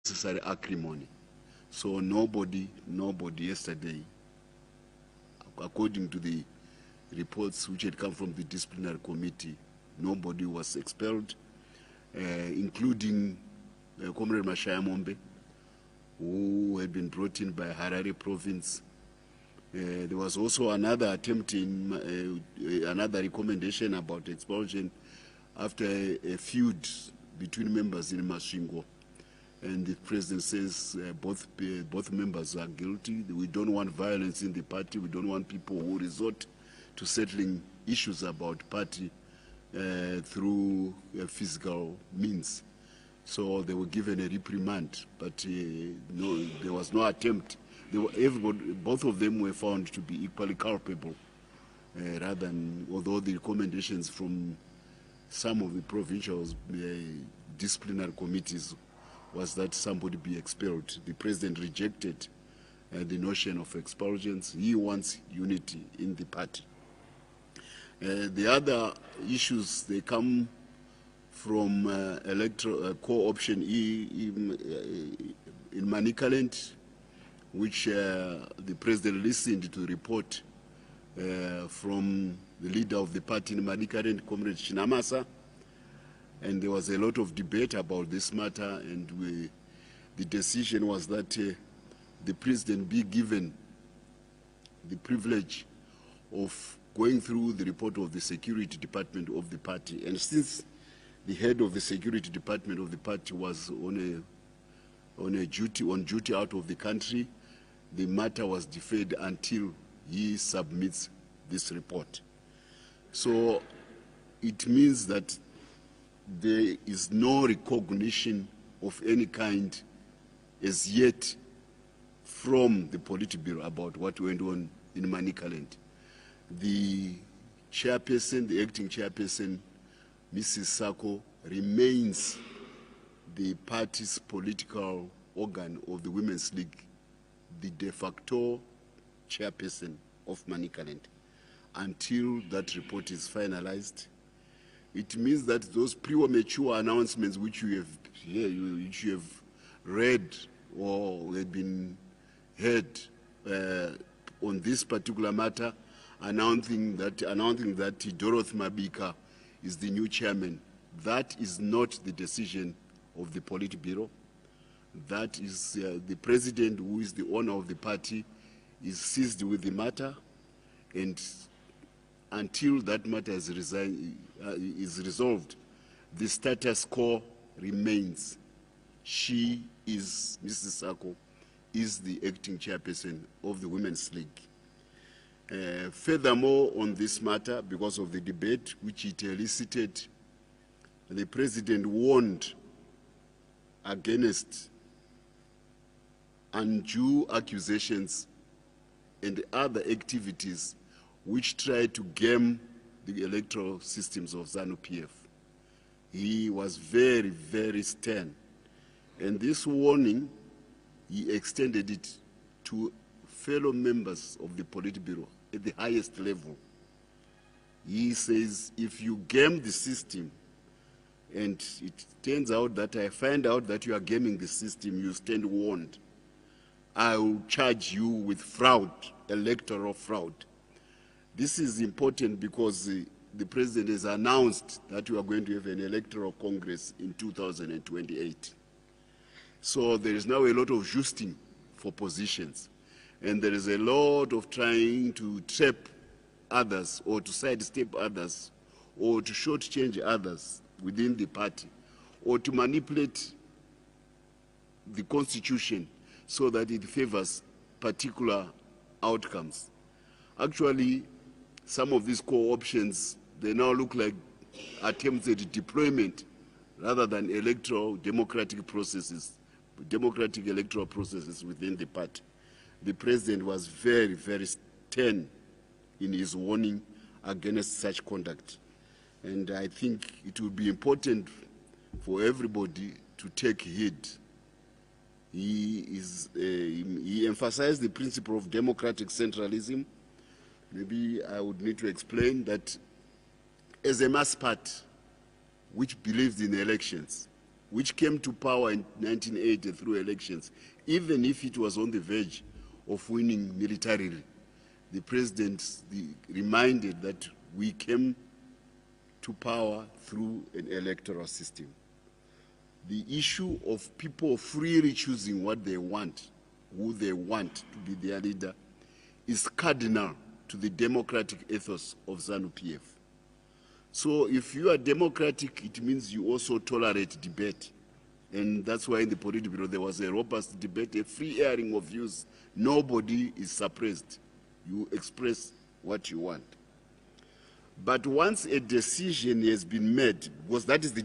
necessary acrimony. So nobody yesterday, according to the reports which had come from the disciplinary committee, nobody was expelled, including Comrade Mashaya Mombe, who had been brought in by Harare province. There was also another attempt in another recommendation about expulsion after a feud between members in Masvingo. And the president says both members are guilty. We don't want violence in the party. We don't want people who resort to settling issues about party through physical means. So they were given a reprimand, but no, there was no attempt. Both of them were found to be equally culpable, rather than, although the recommendations from some of the provincial disciplinary committees was that somebody be expelled. The president rejected the notion of expulsions. He wants unity in the party. The other issues, they come from electoral co-option E in Manicaland, which the president listened to report from the leader of the party in Manicaland, Comrade Chinamasa, and there was a lot of debate about this matter, and the decision was that the president be given the privilege of going through the report of the security department of the party. And since the head of the security department of the party was on duty out of the country, the matter was deferred until he submits this report. So it means that there is no recognition of any kind as yet from the Politburo about what went on in Manicaland. The chairperson, the acting chairperson, Mrs. Sako, remains the party's political organ of the Women's League, the de facto chairperson of Manicaland, until that report is finalized. It means that those premature announcements which you have read or had been heard on this particular matter, announcing that Dorothy Mabika is the new chairman, that is not the decision of the Politburo. That is the president, who is the owner of the party, is seized with the matter, and until that matter is resolved, the status quo remains. She is, Mrs. Sako, is the acting chairperson of the Women's League. Furthermore, on this matter, because of the debate which it elicited, the president warned against undue accusations and other activities which try to game the electoral systems of ZANU-PF. He was very, very stern. And this warning, he extended it to fellow members of the Politburo at the highest level. He says, if you game the system, and it turns out that I find out that you are gaming the system, you stand warned. I will charge you with fraud, electoral fraud. This is important because the president has announced that we are going to have an electoral congress in 2028. So there is now a lot of justing for positions, and there is a lot of trying to trap others or to sidestep others or to shortchange others within the party or to manipulate the constitution so that it favors particular outcomes. Actually, some of these co-options, they now look like attempts at deployment rather than democratic electoral processes within the party. The president was very, very stern in his warning against such conduct. And I think it will be important for everybody to take heed. He emphasized the principle of democratic centralism. Maybe I would need to explain that as a mass party which believes in elections, which came to power in 1980 through elections, even if it was on the verge of winning militarily, the president reminded that we came to power through an electoral system. The issue of people freely choosing what they want, who they want to be their leader, is cardinal to the democratic ethos of ZANU-PF. So if you are democratic, it means you also tolerate debate. And that's why in the Politburo there was a robust debate, a free airing of views. Nobody is suppressed. You express what you want. But once a decision has been made, because that is the